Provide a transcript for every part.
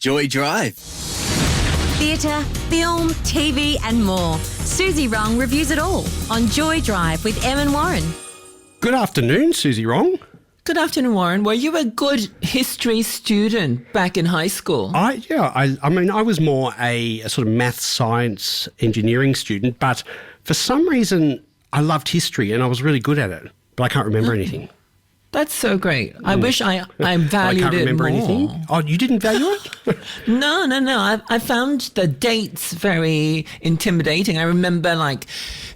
Joy Drive. Theatre, film, TV and more. Suzy Wrong reviews it all on Joy Drive with Em and Warren. Good afternoon, Suzy Wrong. Good afternoon, Warren. Were you a good history student back in high school? I was more a sort of math, science, engineering student, but for some reason I loved history and I was really good at it, but I can't remember anything. That's so great. I wish I valued I can't it remember more. anything. Oh, you didn't value it? No. I found the dates very intimidating. I remember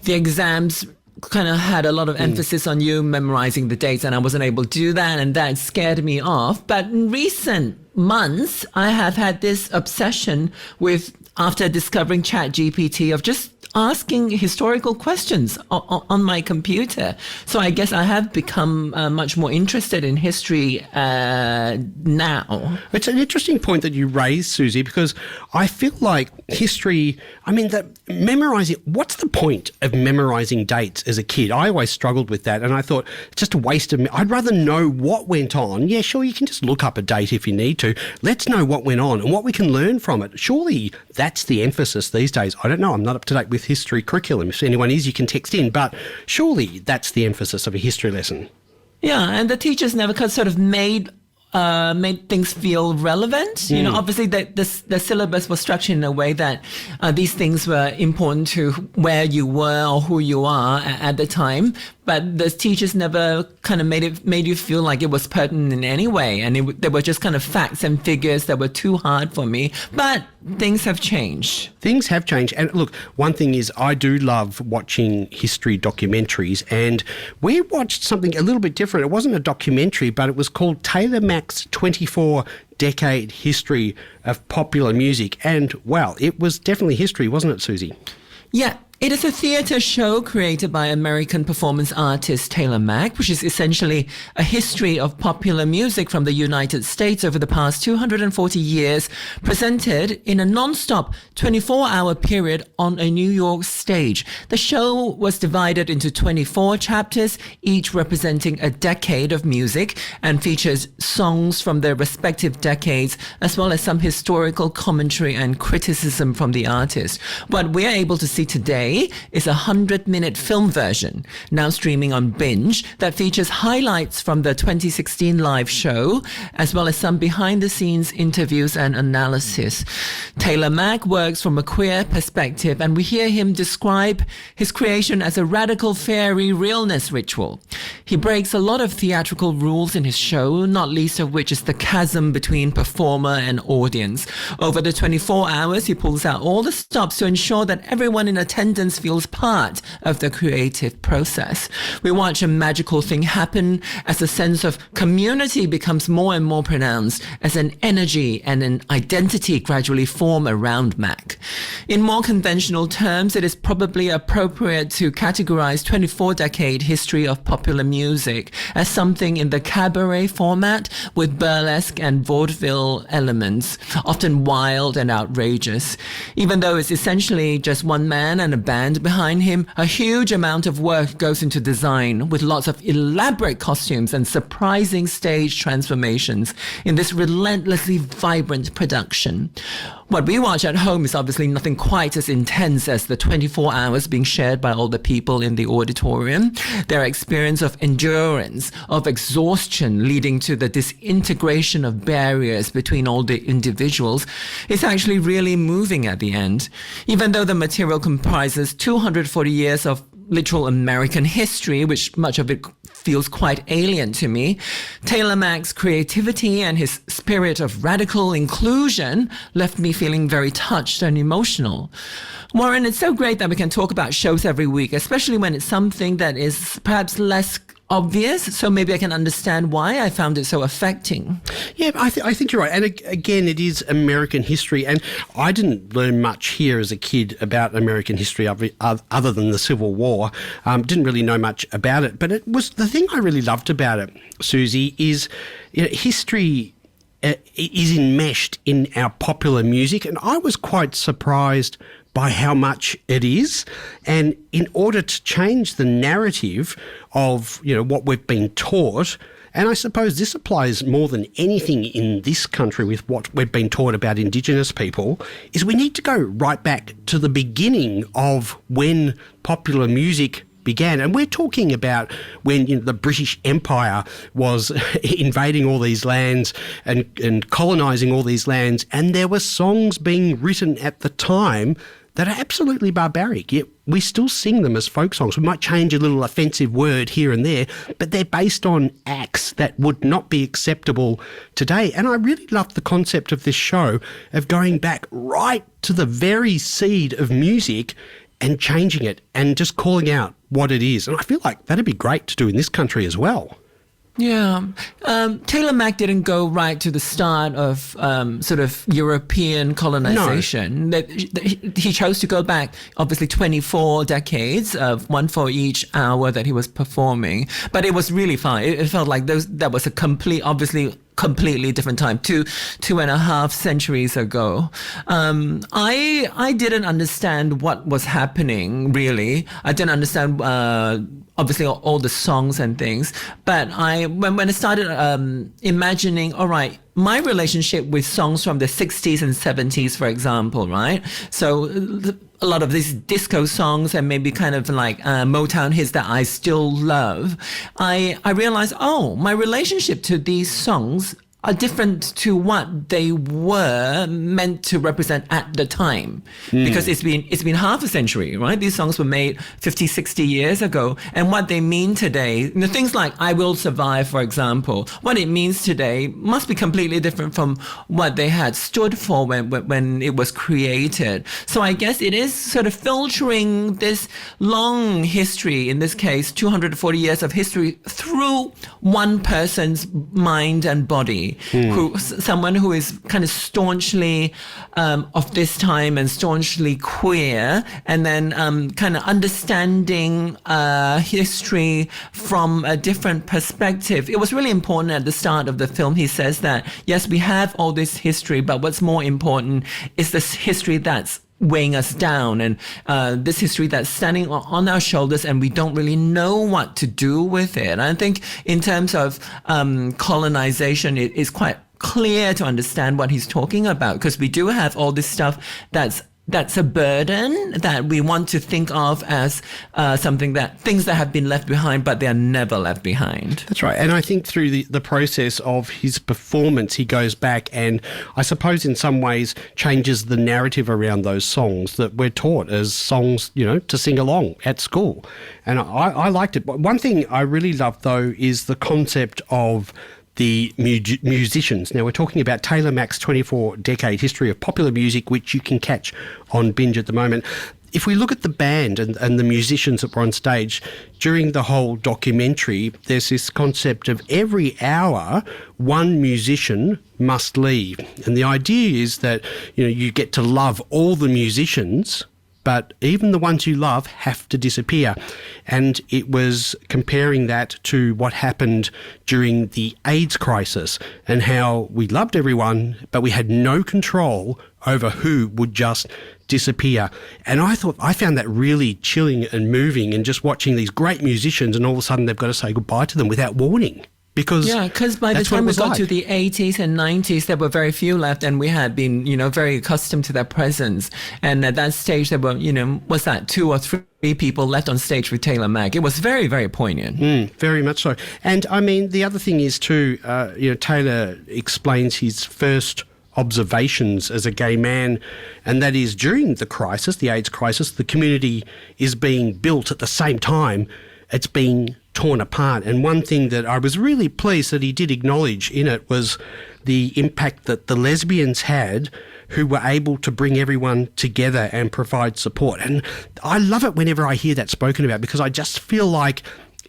the exams kind of had a lot of emphasis on you memorizing the dates, and I wasn't able to do that, and that scared me off. But in recent months, I have had this obsession with, after discovering ChatGPT, of just asking historical questions on my computer. So I guess I have become much more interested in history now. It's an interesting point that you raised, Suzy, because I feel like history, memorising, what's the point of memorising dates as a kid? I always struggled with that, and I thought it's just a waste of, I'd rather know what went on. Yeah, sure, you can just look up a date if you need to. Let's know what went on and what we can learn from it. Surely that's the emphasis these days. I don't know, I'm not up to date with history curriculum. If anyone is, you can text in, but surely that's the emphasis of a history lesson. Yeah, and the teachers never sort of made things feel relevant. You know, obviously the syllabus was structured in a way that these things were important to where you were or who you are at the time. But the teachers never kind of made you feel like it was pertinent in any way. And they were just kind of facts and figures that were too hard for me. But things have changed. Things have changed. And look, one thing is I do love watching history documentaries. And we watched something a little bit different. It wasn't a documentary, but it was called Taylor Mack's 24-decade history of popular music. And, well, it was definitely history, wasn't it, Suzy? Yeah. It is a theatre show created by American performance artist Taylor Mack, which is essentially a history of popular music from the United States over the past 240 years, presented in a non-stop 24-hour period on a New York stage. The show was divided into 24 chapters, each representing a decade of music, and features songs from their respective decades, as well as some historical commentary and criticism from the artist. What we are able to see today is a 100-minute film version, now streaming on Binge, that features highlights from the 2016 live show, as well as some behind-the-scenes interviews and analysis. Taylor Mack works from a queer perspective, and we hear him describe his creation as a radical fairy realness ritual. He breaks a lot of theatrical rules in his show, not least of which is the chasm between performer and audience. Over the 24 hours, he pulls out all the stops to ensure that everyone in attendance feels part of the creative process. We watch a magical thing happen as a sense of community becomes more and more pronounced, as an energy and an identity gradually form around Mac. In more conventional terms, it is probably appropriate to categorize 24-decade history of popular music as something in the cabaret format with burlesque and vaudeville elements, often wild and outrageous. Even though it's essentially just one man and a band behind him, a huge amount of work goes into design, with lots of elaborate costumes and surprising stage transformations in this relentlessly vibrant production. What we watch at home is obviously nothing quite as intense as the 24 hours being shared by all the people in the auditorium. Their experience of endurance, of exhaustion, leading to the disintegration of barriers between all the individuals, is actually really moving at the end. Even though the material comprises 240 years of literal American history, which much of it feels quite alien to me, Taylor Mack's creativity and his spirit of radical inclusion left me feeling very touched and emotional. Warren, it's so great that we can talk about shows every week, especially when it's something that is perhaps less obvious, so maybe I can understand why I found it so affecting. Yeah, I think you're right. And again, it is American history. And I didn't learn much here as a kid about American history other than the Civil War. Didn't really know much about it. But it was the thing I really loved about it, Suzy, is history is enmeshed in our popular music. And I was quite surprised by how much it is. And in order to change the narrative of, what we've been taught, And I suppose this applies more than anything in this country with what we've been taught about Indigenous people, is we need to go right back to the beginning of when popular music began. And we're talking about when the British Empire was invading all these lands and colonising all these lands, and there were songs being written at the time that are absolutely barbaric, yet we still sing them as folk songs. We might change a little offensive word here and there, but they're based on acts that would not be acceptable today. And I really love the concept of this show of going back right to the very seed of music and changing it and just calling out what it is. And I feel like that'd be great to do in this country as well. Yeah. Taylor Mac didn't go right to the start of sort of European colonization. No. He chose to go back, obviously, 24 decades, one for each hour that he was performing. But it was really fun. It felt like that was a completely different time, 2.5 centuries ago. I didn't understand what was happening, really. I didn't understand obviously all the songs and things, but when I started imagining, all right, my relationship with songs from the 60s and 70s, for example, right? So a lot of these disco songs and maybe kind of like Motown hits that I still love, I realized, my relationship to these songs are different to what they were meant to represent at the time. Because it's been half a century, right? These songs were made 50, 60 years ago. And what they mean today, things like I Will Survive, for example, what it means today must be completely different from what they had stood for when it was created. So I guess it is sort of filtering this long history, in this case, 240 years of history, through one person's mind and body. Someone who is kind of staunchly of this time and staunchly queer, and then kind of understanding history from a different perspective. It was really important at the start of the film. He says that, yes, we have all this history, but what's more important is this history that's weighing us down, and this history that's standing on our shoulders, and we don't really know what to do with it. I think in terms of colonization, it is quite clear to understand what he's talking about, because we do have all this stuff that's a burden that we want to think of as things that have been left behind, but they are never left behind. That's right. And I think through the process of his performance, he goes back and I suppose in some ways changes the narrative around those songs that we're taught as songs, to sing along at school. And I liked it. But one thing I really loved, though, is the concept of the musicians. Now, we're talking about Taylor Mac's 24-decade history of popular music, which you can catch on Binge at the moment. If we look at the band and the musicians that were on stage during the whole documentary, there's this concept of every hour, one musician must leave. And the idea is that, you get to love all the musicians, but even the ones you love have to disappear. And it was comparing that to what happened during the AIDS crisis and how we loved everyone, but we had no control over who would just disappear. And I found that really chilling and moving, and just watching these great musicians and all of a sudden they've got to say goodbye to them without warning. Because by the time we got to the 80s and 90s, there were very few left, and we had been, very accustomed to their presence. And at that stage, there were, was that 2 or 3 people left on stage with Taylor Mac. It was very, very poignant. Very much so. And I mean, the other thing is too, Taylor explains his first observations as a gay man, and that is during the crisis, the AIDS crisis, the community is being built at the same time it's being torn apart. And one thing that I was really pleased that he did acknowledge in it was the impact that the lesbians had, who were able to bring everyone together and provide support. And I love it whenever I hear that spoken about, because I just feel like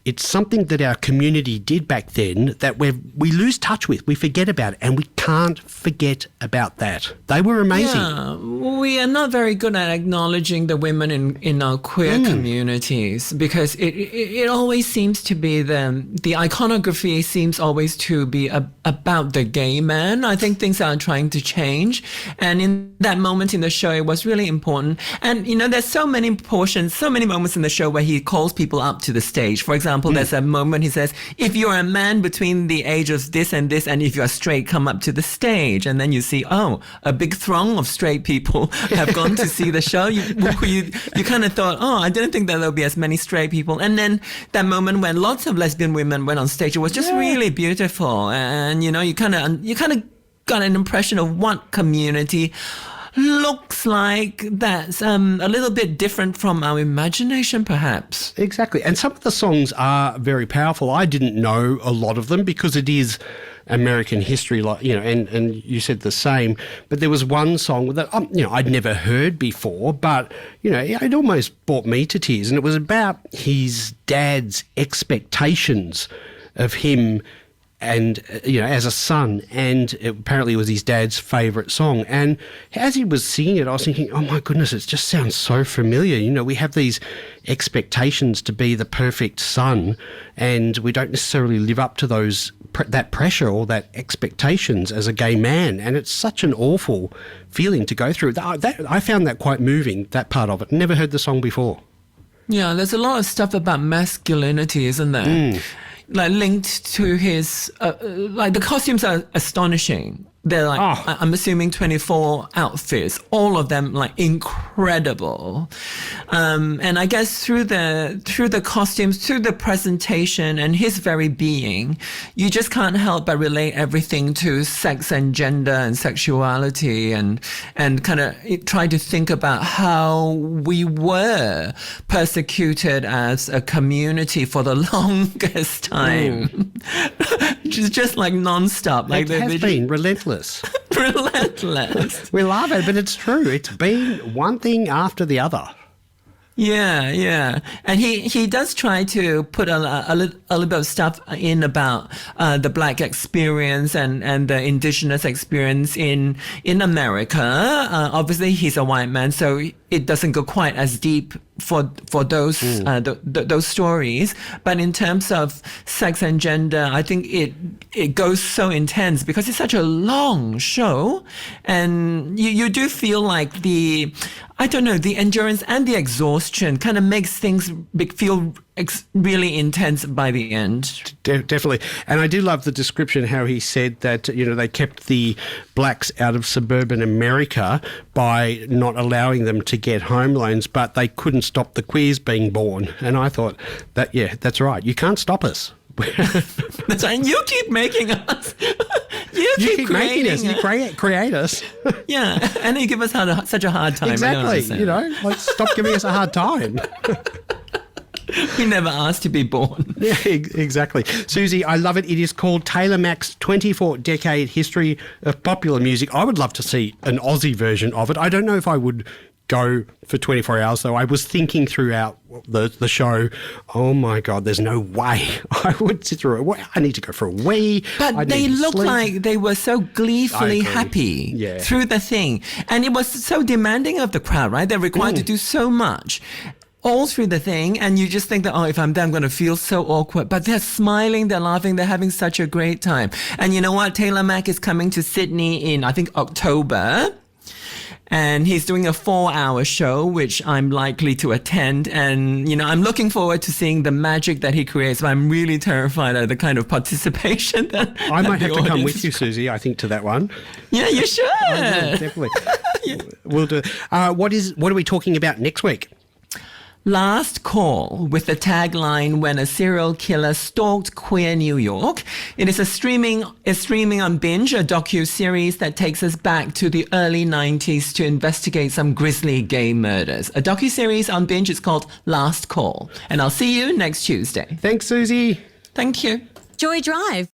it's something that our community did back then that we lose touch with. We forget about it, and we can't forget about that. They were amazing. Yeah, we are not very good at acknowledging the women in our queer communities, because it always seems to be the iconography seems always to be about the gay man. I think things are trying to change, and in that moment in the show, it was really important. And there's so many moments in the show where he calls people up to the stage. For example, example, there's a moment he says, if you're a man between the age of this and this, and if you're straight, come up to the stage. And then you see, a big throng of straight people have gone to see the show. You kind of thought, I didn't think that there'll be as many straight people. And then that moment when lots of lesbian women went on stage, it was just really beautiful. And, you kind of got an impression of what community looks like that's a little bit different from our imagination, perhaps. Exactly. And some of the songs are very powerful. I didn't know a lot of them because it is American history, and you said the same. But there was one song that, I'd never heard before, but, it almost brought me to tears. And it was about his dad's expectations of him and, as a son, and apparently it was his dad's favourite song. And as he was singing it, I was thinking, oh my goodness, it just sounds so familiar. We have these expectations to be the perfect son, and we don't necessarily live up to that pressure or that expectations as a gay man. And it's such an awful feeling to go through. I found that quite moving, that part of it. Never heard the song before. Yeah, there's a lot of stuff about masculinity, isn't there? Like linked to his, the costumes are astonishing. They're I'm assuming 24 outfits, all of them incredible. And I guess through the costumes, through the presentation and his very being, you just can't help but relate everything to sex and gender and sexuality and kind of try to think about how we were persecuted as a community for the longest time. just non-stop. It has been relentless. Relentless. We love it, but it's true. It's been one thing after the other. Yeah. And he does try to put a little bit of stuff in about the black experience and the indigenous experience in America. Obviously, he's a white man, so it doesn't go quite as deep for those those stories. But in terms of sex and gender, I think it goes so intense because it's such a long show, and you do feel like the endurance and the exhaustion kind of makes things feel really intense by the end. Definitely. And I do love the description, how he said that, they kept the blacks out of suburban America by not allowing them to get home loans, but they couldn't stop the queers being born. And I thought that, that's right. You can't stop us. That's right. And you keep making us. You keep making us. You create us. Yeah. And you give us such a hard time. Exactly. Stop giving us a hard time. We never asked to be born. Yeah, exactly. Suzy, I love it. It is called Taylor Mack's 24-decade history of popular music. I would love to see an Aussie version of it. I don't know if I would go for 24 hours, though. I was thinking throughout the show, oh my God, there's no way I would sit through it. I need to go for a wee. But they looked like they were so gleefully happy through the thing. And it was so demanding of the crowd, right? They're required to do so much all through the thing, and you just think that, if I'm there, I'm going to feel so awkward. But they're smiling, they're laughing, they're having such a great time. And you know what? Taylor Mack is coming to Sydney in, I think, October. And he's doing a 4-hour show, which I'm likely to attend. And, I'm looking forward to seeing the magic that he creates. But I'm really terrified of the kind of participation that I might have to come with you, Suzy, I think, to that one. Yeah, you should. Definitely. We'll do it. What are we talking about next week? Last Call, with the tagline, When a Serial Killer Stalked Queer New York. It is streaming on Binge, a docu-series that takes us back to the early 90s to investigate some grisly gay murders. A docu-series on Binge is called Last Call. And I'll see you next Tuesday. Thanks, Suzy. Thank you. Joy Drive